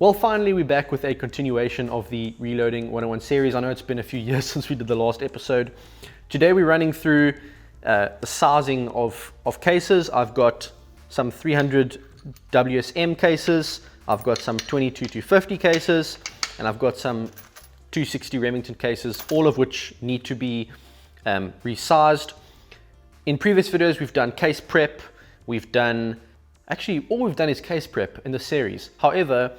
Well, finally we're back with a continuation of the Reloading 101 series. I know it's been a few years since we did the last episode. Today we're running through the sizing of cases. I've got some 300 WSM cases, I've got some 22-250 cases, and I've got some 260 Remington cases, all of which need to be resized. In previous videos we've done case prep, actually all we've done is case prep in the series. However,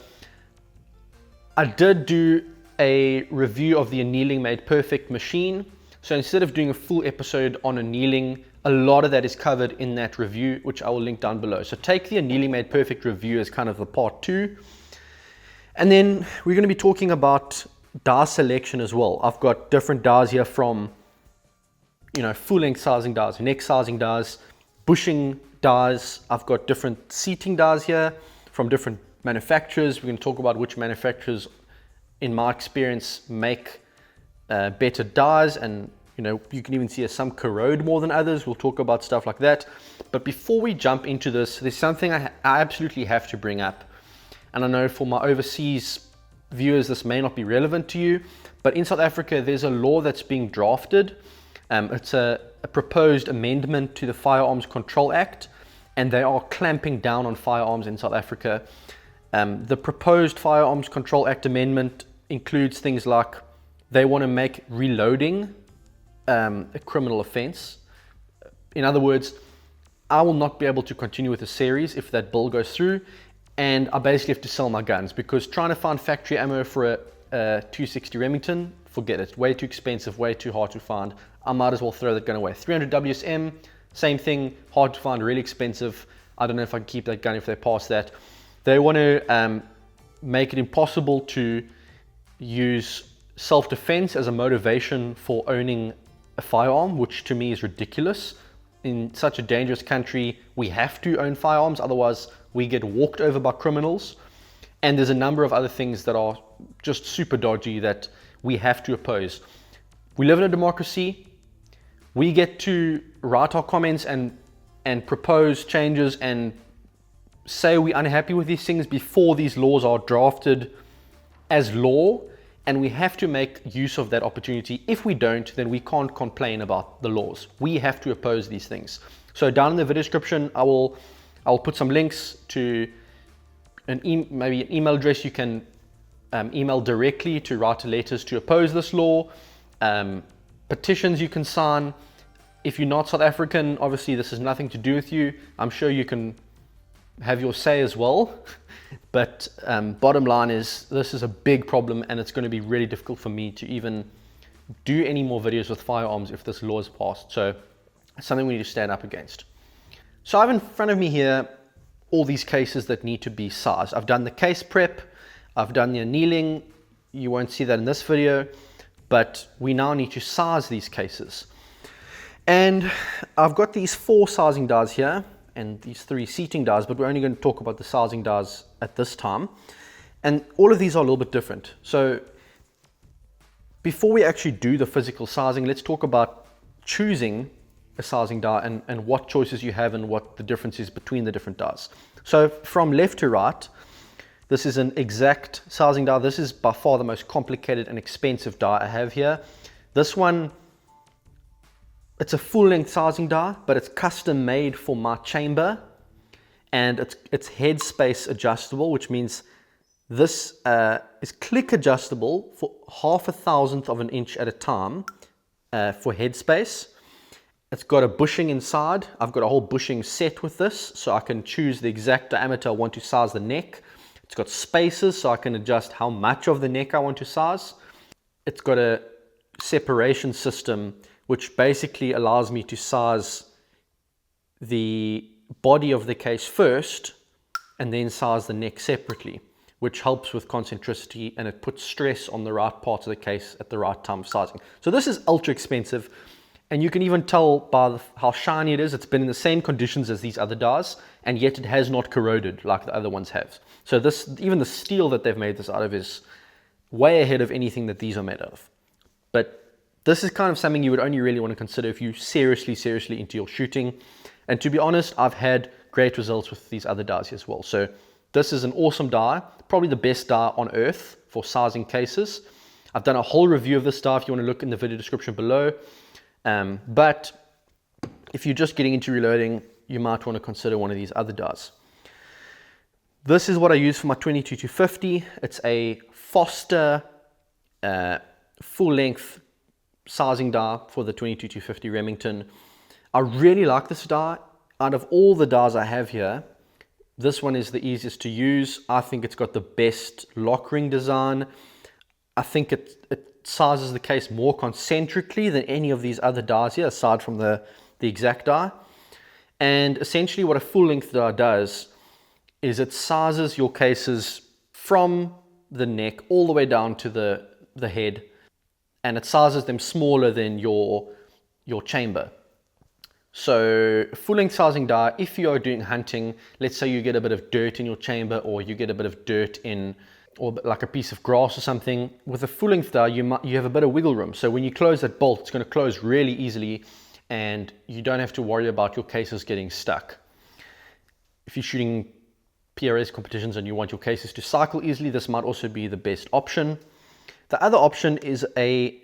I did do a review of the Annealing Made Perfect machine. So instead of doing a full episode on annealing, a lot of that is covered in that review, which I will link down below. So take the Annealing Made Perfect review as kind of the part 2. And then we're going to be talking about die selection as well. I've got different dies here from, full length sizing dies, neck sizing dies, bushing dies. I've got different seating dies here from different manufacturers. We're going to talk about which manufacturers, in my experience, make better dies, and you can even see some corrode more than others. We'll talk about stuff like that. But before we jump into this, there's something I absolutely have to bring up. And I know for my overseas viewers this may not be relevant to you, but in South Africa there's a law that's being drafted. It's a proposed amendment to the Firearms Control Act, and they are clamping down on firearms in South Africa. The proposed Firearms Control Act amendment includes things like they want to make reloading a criminal offense. In other words, I will not be able to continue with the series if that bill goes through, and I basically have to sell my guns, because trying to find factory ammo for a 260 Remington, forget it. Way too expensive, way too hard to find. I might as well throw that gun away. 300 WSM, same thing, hard to find, really expensive. I don't know if I can keep that gun if they pass that. They want to make it impossible to use self-defense as a motivation for owning a firearm, which to me is ridiculous. In such a dangerous country, we have to own firearms, otherwise we get walked over by criminals. And there's a number of other things that are just super dodgy that we have to oppose. We live in a democracy. We get to write our comments and propose changes and say we're unhappy with these things before these laws are drafted as law, and we have to make use of that opportunity. If we don't, then we can't complain about the laws. We have to oppose these things. So down in the video description, I'll put some links to maybe an email address you can email directly to write letters to oppose this law, petitions you can sign. If you're not South African, obviously this has nothing to do with you. I'm sure you can have your say as well, but bottom line is this is a big problem, and it's going to be really difficult for me to even do any more videos with firearms if this law is passed. So it's something we need to stand up against. So I have in front of me here all these cases that need to be sized. I've done the case prep, I've done the annealing. You won't see that in this video, but we now need to size these cases. And I've got these 4 sizing dies here and these 3 seating dies, but we're only going to talk about the sizing dies at this time. And all of these are a little bit different. So before we actually do the physical sizing, let's talk about choosing a sizing die and what choices you have and what the difference is between the different dies. So from left to right, this is an exact sizing die. This is by far the most complicated and expensive die I have here. This one, it's a full length sizing die, but it's custom made for my chamber, and it's headspace adjustable, which means this is click adjustable for 0.5 of an inch at a time for headspace. It's got a bushing inside. I've got a whole bushing set with this, so I can choose the exact diameter I want to size the neck. It's got spacers, so I can adjust how much of the neck I want to size. It's got a separation system, which basically allows me to size the body of the case first and then size the neck separately, which helps with concentricity, and it puts stress on the right parts of the case at the right time of sizing. So this is ultra expensive, and you can even tell by how shiny it is. It's been in the same conditions as these other dies, and yet it has not corroded like the other ones have. So this, even the steel that they've made this out of, is way ahead of anything that these are made out of. But this is kind of something you would only really want to consider if you seriously into your shooting. And to be honest, I've had great results with these other dies as well. So This is an awesome die, probably the best die on earth for sizing cases. I've done a whole review of this die if you want to look in the video description below. But if you're just getting into reloading, you might want to consider one of these other dies. This is what I use for my 22-250. It's a Foster full-length sizing die for the 22-250 Remington. I really like this die. Out of all the dies I have here, this one is the easiest to use. I think it's got the best lock ring design. I think it sizes the case more concentrically than any of these other dies here, aside from the exact die. And essentially what a full-length die does is it sizes your cases from the neck all the way down to the head, and it sizes them smaller than your chamber. So full-length sizing die, if you are doing hunting, let's say you get a bit of dirt in your chamber, or you get a bit of dirt in, or like a piece of grass or something, with a full-length die you have a bit of wiggle room. So when you close that bolt, it's going to close really easily, and you don't have to worry about your cases getting stuck. If you're shooting PRS competitions and you want your cases to cycle easily, this might also be the best option. The other option is a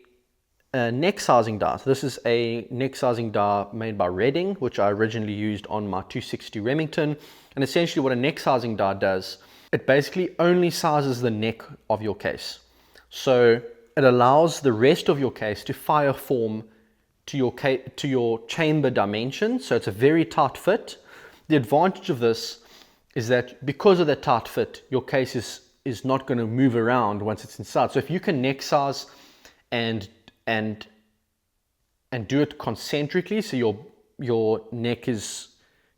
neck sizing die. So this is a neck sizing die made by Redding, which I originally used on my 260 Remington. And essentially what a neck sizing die does, it basically only sizes the neck of your case. So it allows the rest of your case to fire form to your chamber dimension. So it's a very tight fit. The advantage of this is that because of that tight fit, your case is not going to move around once it's inside. So if you can neck size and do it concentrically, so your neck is,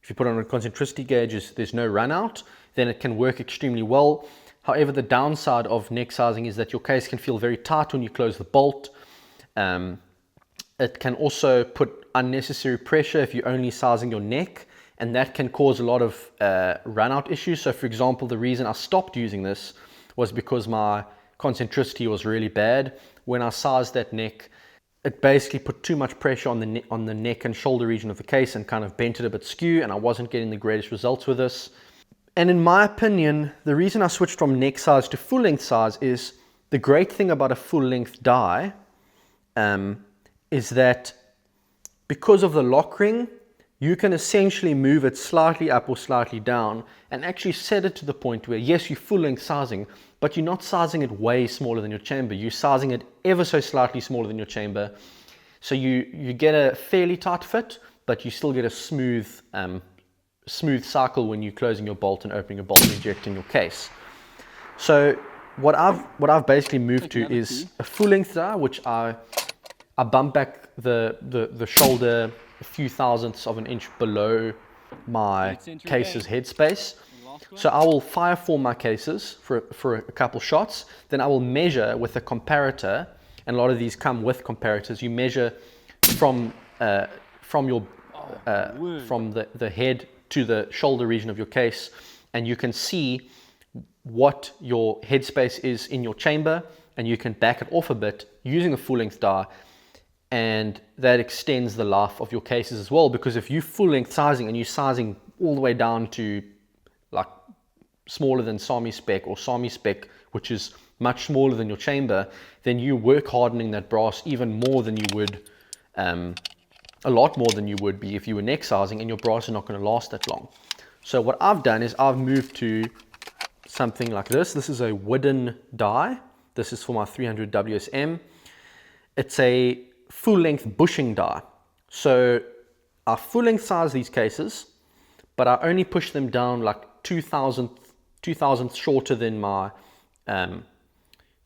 if you put it on a concentricity gauge, there's no run out, then it can work extremely well. However, the downside of neck sizing is that your case can feel very tight when you close the bolt. It can also put unnecessary pressure if you're only sizing your neck, and that can cause a lot of run out issues. So for example, the reason I stopped using this was because my concentricity was really bad. When I sized that neck, it basically put too much pressure on the neck and shoulder region of the case and kind of bent it a bit skew, and I wasn't getting the greatest results with this. And in my opinion, the reason I switched from neck size to full length size is the great thing about a full length die is that because of the lock ring, you can essentially move it slightly up or slightly down and actually set it to the point where, yes, you're full length sizing, but you're not sizing it way smaller than your chamber. You're sizing it ever so slightly smaller than your chamber. So you get a fairly tight fit, but you still get a smooth cycle when you're closing your bolt and opening your bolt and ejecting your case. So what I've basically moved to is a full length die, which I bump back the shoulder a few thousandths of an inch below my case's headspace. So I will fire form my cases for a couple shots, then I will measure with a comparator, and a lot of these come with comparators. You measure from the head to the shoulder region of your case, and you can see what your headspace is in your chamber, and you can back it off a bit using a full length die, and that extends the life of your cases as well. Because if you full length sizing and you're sizing all the way down to like smaller than SAMI spec or SAMI spec, which is much smaller than your chamber, then you work hardening that brass even more than you would, a lot more than you would be if you were neck sizing, and your brass is not going to last that long. So what I've done is I've moved to something like this. This is a wooden die. This is for my 300 WSM. It's a full length bushing die. So I full length size these cases, but I only push them down like 2,000 shorter than my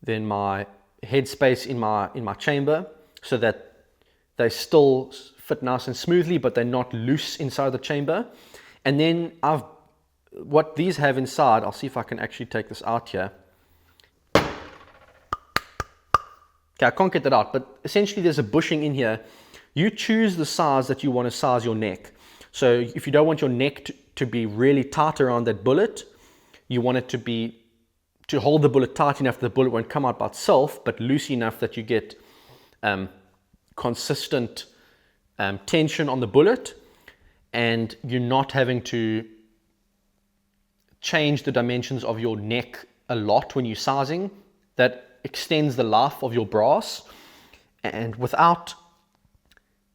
headspace in my chamber, so that they still fit nice and smoothly, but they're not loose inside the chamber. And then what these have inside, I'll see if I can actually take this out here. Okay, I can't get that out, but essentially there's a bushing in here. You choose the size that you want to size your neck. So if you don't want your neck to be really tight around that bullet, you want it to hold the bullet tight enough that the bullet won't come out by itself, but loose enough that you get consistent tension on the bullet, and you're not having to change the dimensions of your neck a lot when you're sizing. That extends the life of your brass. And without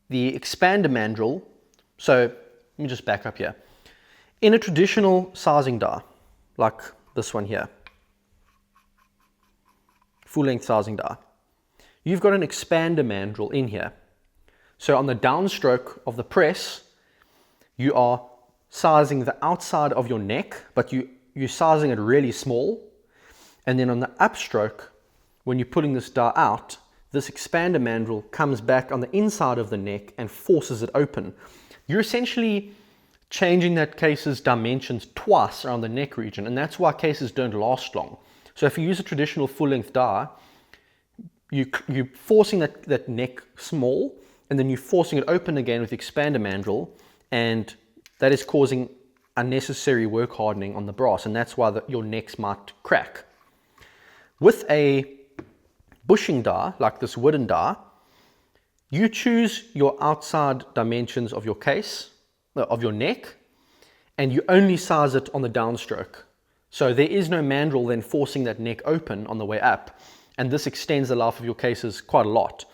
the expander mandrel, so let me just back up here. In a traditional sizing die, like this one here, full length sizing die, you've got an expander mandrel in here. So on the downstroke of the press, you are sizing the outside of your neck, but you're sizing it really small. And then on the upstroke, when you're pulling this die out, this expander mandrel comes back on the inside of the neck and forces it open. You're essentially changing that case's dimensions twice around the neck region, and that's why cases don't last long. So if you use a traditional full-length die, you're forcing that neck small, and then you're forcing it open again with the expander mandrel, and that is causing unnecessary work hardening on the brass, and that's why your necks might crack. With a bushing die, like this wooden die, you choose your outside dimensions of your case, of your neck, and you only size it on the downstroke. So there is no mandrel then forcing that neck open on the way up, and this extends the life of your cases quite a lot.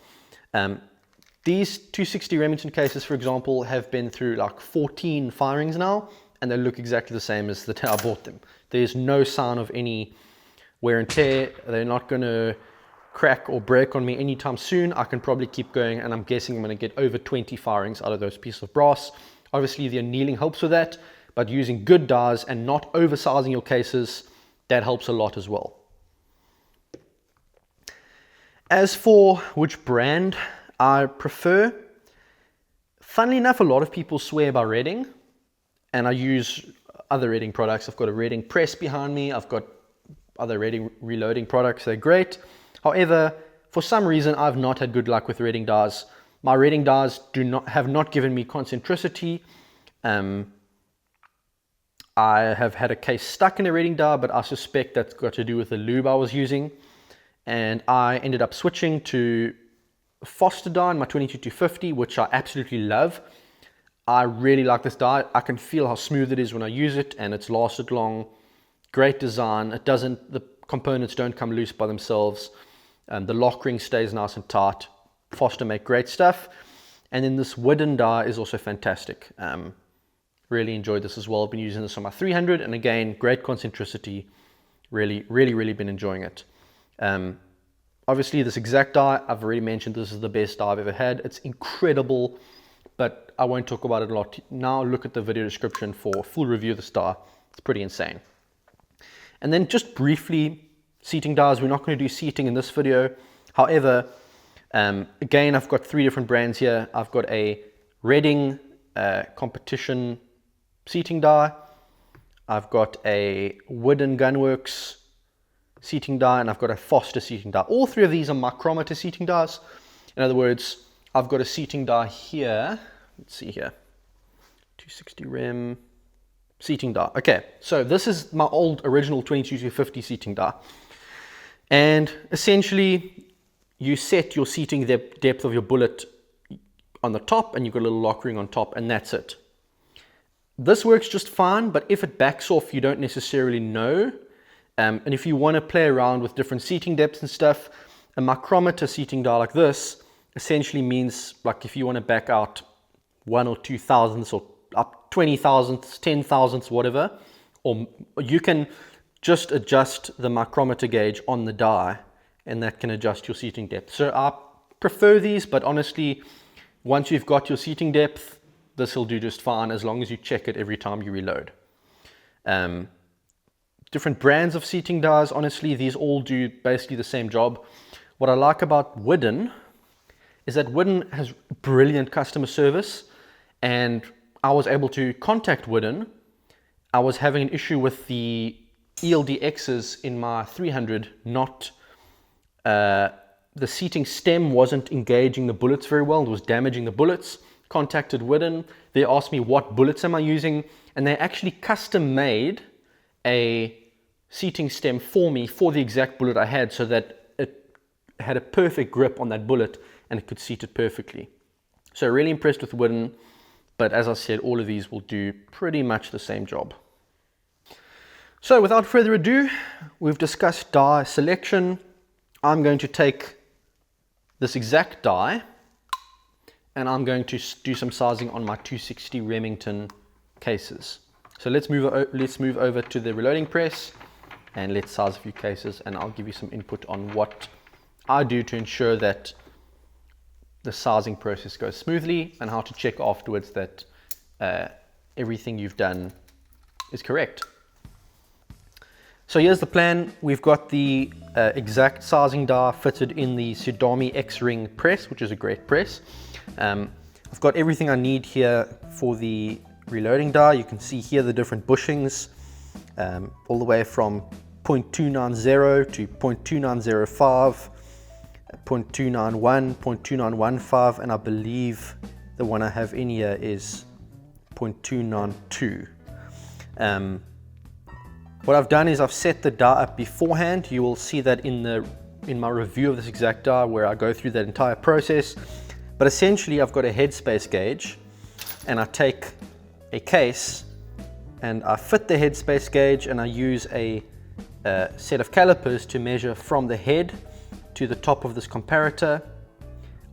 These 260 Remington cases, for example, have been through like 14 firings now, and they look exactly the same as the day I bought them. There's no sign of any wear and tear. They're not going to crack or break on me anytime soon. I can probably keep going, and I'm guessing I'm going to get over 20 firings out of those pieces of brass. Obviously the annealing helps with that, but using good dies and not oversizing your cases, that helps a lot as well. As for which brand I prefer, funnily enough, a lot of people swear by Redding, and I use other Redding products. I've got a Redding press behind me. I've got other Redding reloading products. They're great. However, for some reason, I've not had good luck with Redding dies. My Redding dies have not given me concentricity. I have had a case stuck in a Redding die, but I suspect that's got to do with the lube I was using. And I ended up switching to Foster die in my 22-250, which I absolutely love. I really like this die. I can feel how smooth it is when I use it, and it's lasted long. Great design. The components don't come loose by themselves. The lock ring stays nice and tight. Foster make great stuff. And then this wooden die is also fantastic. Really enjoyed this as well. I've been using this on my 300, and again, great concentricity. Really been enjoying it. Obviously this exact die, I've already mentioned, this is the best die I've ever had. It's incredible, but I won't talk about it a lot. Now look at the video description for a full review of this die. It's pretty insane. And then just briefly, seating dies. We're not going to do seating in this video. However, again, I've got 3 different brands here. I've got a Redding competition seating die. I've got a Wooden Gunworks seating die, and I've got a Foster seating die. All 3 of these are micrometer seating dies. In other words, I've got a seating die here. Let's see here. 260 rem seating die. Okay, so this is my old original 22-250 seating die. And essentially, you set your seating depth of your bullet on the top, and you've got a little lock ring on top, and that's it. This works just fine, but if it backs off, you don't necessarily know. And if you want to play around with different seating depths and stuff, a micrometer seating die like this essentially means, like, if you want to back out 1 or 2 thousandths or up 20 thousandths, 10 thousandths, whatever, or you can just adjust the micrometer gauge on the die, and that can adjust your seating depth. So I prefer these, but honestly, once you've got your seating depth, this will do just fine as long as you check it every time you reload. Different brands of seating dies, honestly, these all do basically the same job. What I like about Wooden is that Wooden has brilliant customer service, and I was able to contact Wooden. I was having an issue with the ELDXs in my 300, the seating stem wasn't engaging the bullets very well. It was damaging the bullets. Contacted Wooden. They asked me what bullets am I using, and they actually custom made a seating stem for me for the exact bullet I had, so that it had a perfect grip on that bullet and it could seat it perfectly. So really impressed with Wooden, but as I said, all of these will do pretty much the same job. So without further ado, we've discussed die selection. I'm going to take this exact die and I'm going to do some sizing on my 260 Remington cases. So let's move over to the reloading press and let's size a few cases, and I'll give you some input on what I do to ensure that the sizing process goes smoothly and how to check afterwards that everything you've done is correct. So here's the plan. We've got the exact sizing die fitted in the Sudami X-Ring press, which is a great press. I've got everything I need here for the reloading die. You can see here the different bushings, all the way from 0.290 to 0.2905, 0.291, 0.2915, and I believe the one I have in here is 0.292. What I've done is I've set the die up beforehand. You will see that in my review of this exact die where I go through that entire process. But essentially I've got a headspace gauge and I take a case and I fit the headspace gauge and I use a set of calipers to measure from the head to the top of this comparator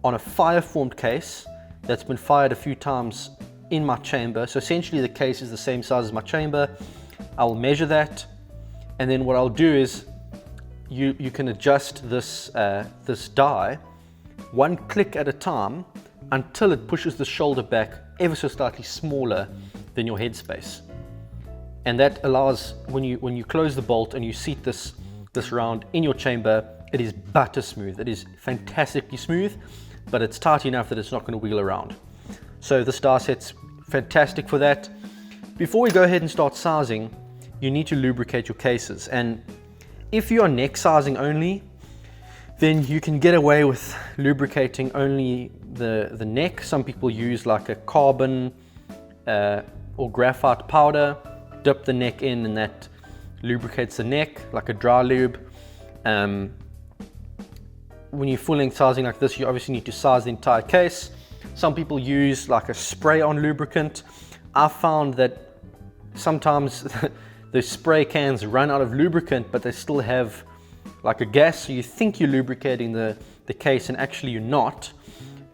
on a fire-formed case that's been fired a few times in my chamber. So essentially the case is the same size as my chamber. I'll measure that, and then what I'll do is you can adjust this die one click at a time until it pushes the shoulder back ever so slightly smaller than your headspace. And that allows, when you close the bolt and you seat this round in your chamber, it is butter smooth. It is fantastically smooth, but it's tight enough that it's not going to wheel around. So this die set's fantastic for that. Before we go ahead and start sizing, you need to lubricate your cases. And if you are neck sizing only, then you can get away with lubricating only the neck. Some people use like a carbon or graphite powder, dip the neck in, and that lubricates the neck like a dry lube. When you're full length sizing like this, you obviously need to size the entire case. Some people use like a spray-on lubricant. I found that sometimes the spray cans run out of lubricant, but they still have like a gas, so you think you're lubricating the case and actually you're not.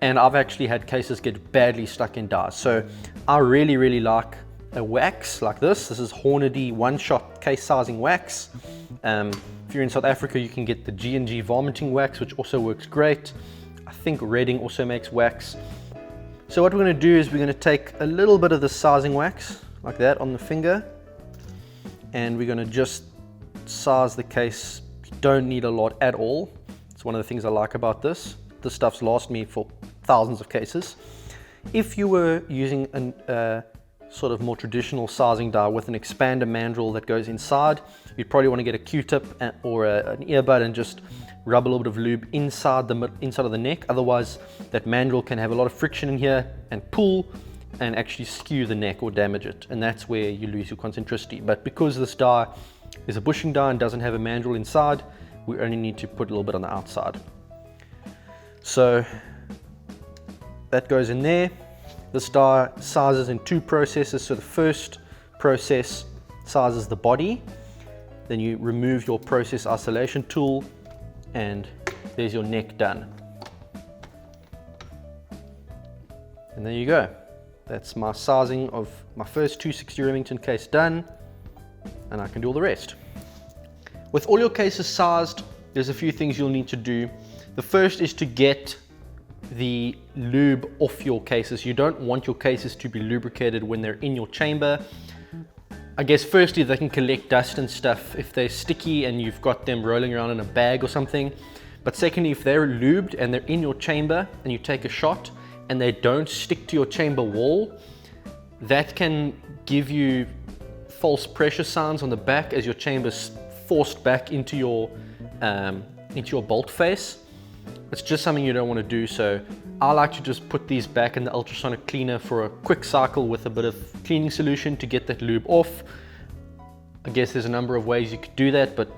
And I've actually had cases get badly stuck in dies. So I really like a wax like this. This is Hornady one-shot case sizing wax. If you're in South Africa, you can get the G&G vomiting wax, which also works great. I think Redding also makes wax. So what we're going to do is we're going to take a little bit of the sizing wax like that on the finger, and we're going to just size the case. You don't need a lot at all. It's one of the things I like about this. This stuff's lasted me for thousands of cases. If you were using a sort of more traditional sizing die with an expander mandrel that goes inside, you'd probably want to get a Q-tip or an earbud and just rub a little bit of lube inside of the neck. Otherwise, that mandrel can have a lot of friction in here and pull and actually skew the neck or damage it, and that's where you lose your concentricity. But because this die is a bushing die and doesn't have a mandrel inside, we only need to put a little bit on the outside. So that goes in there. This die sizes in two processes. So the first process sizes the body, then you remove your process isolation tool, and there's your neck done. And there you go. That's my sizing of my first 260 Remington case done, and I can do all the rest. With all your cases sized, there's a few things you'll need to do. The first is to get the lube off your cases. You don't want your cases to be lubricated when they're in your chamber. I guess firstly, they can collect dust and stuff if they're sticky and you've got them rolling around in a bag or something. But secondly, if they're lubed and they're in your chamber and you take a shot and they don't stick to your chamber wall, that can give you false pressure sounds on the back as your chamber's forced back into your bolt face. It's just something you don't want to do. So I like to just put these back in the ultrasonic cleaner for a quick cycle with a bit of cleaning solution to get that lube off. I guess there's a number of ways you could do that, but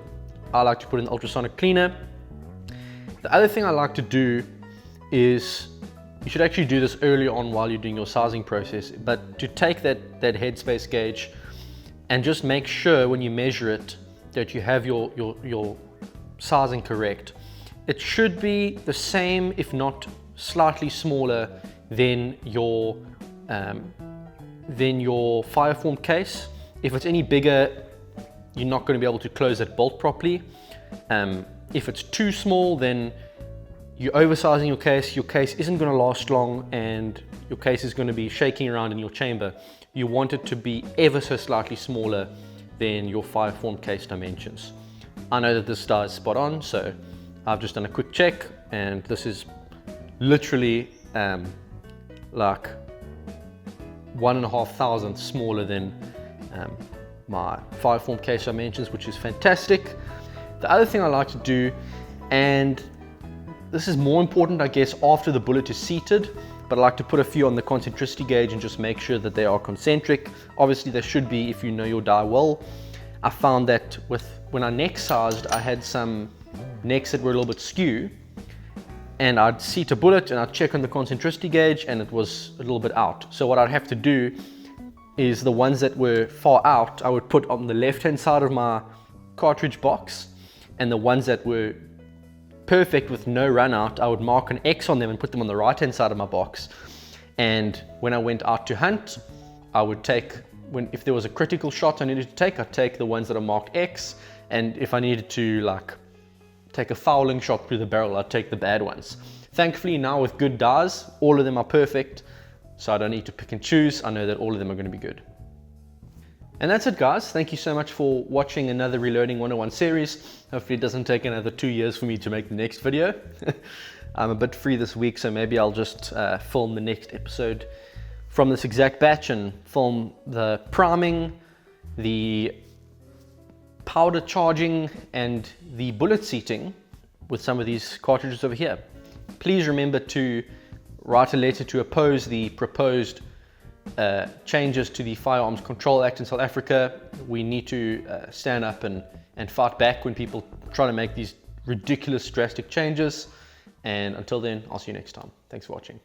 I like to put in the ultrasonic cleaner. The other thing I like to do is, you should actually do this early on while you're doing your sizing process, but to take that headspace gauge and just make sure when you measure it that you have your sizing correct. It should be the same, if not slightly smaller than your Fireform case. If it's any bigger, you're not going to be able to close that bolt properly. If it's too small, then you're oversizing your case. Your case isn't going to last long, and your case is going to be shaking around in your chamber. You want it to be ever so slightly smaller than your Fireform case dimensions. I know that this die is spot on, so I've just done a quick check, and this is literally like 1,500 smaller than my Fireform case dimensions, which is fantastic. The other thing I like to do, and this is more important, I guess, after the bullet is seated, but I like to put a few on the concentricity gauge and just make sure that they are concentric. Obviously they should be if you know your die well. I found that when I neck sized, I had some necks that were a little bit skew, and I'd seat a bullet and I'd check on the concentricity gauge and it was a little bit out. So what I'd have to do is the ones that were far out, I would put on the left hand side of my cartridge box, and the ones that were perfect with no run out, I would mark an X on them and put them on the right hand side of my box. And when I went out to hunt, I would take, if there was a critical shot I needed to take, I'd take the ones that are marked X, and if I needed to like take a fouling shot through the barrel, I'd take the bad ones. Thankfully now with good dies, all of them are perfect, so I don't need to pick and choose. I know that all of them are going to be good. And that's it, guys. Thank you so much for watching another Reloading 101 series. Hopefully it doesn't take another 2 years for me to make the next video. I'm a bit free this week, so maybe I'll just film the next episode from this exact batch and film the priming, the powder charging, and the bullet seating with some of these cartridges over here. Please remember to write a letter to oppose the proposed changes to the Firearms Control Act in South Africa. We need to stand up and fight back when people try to make these ridiculous drastic changes. And until then, I'll see you next time. Thanks for watching.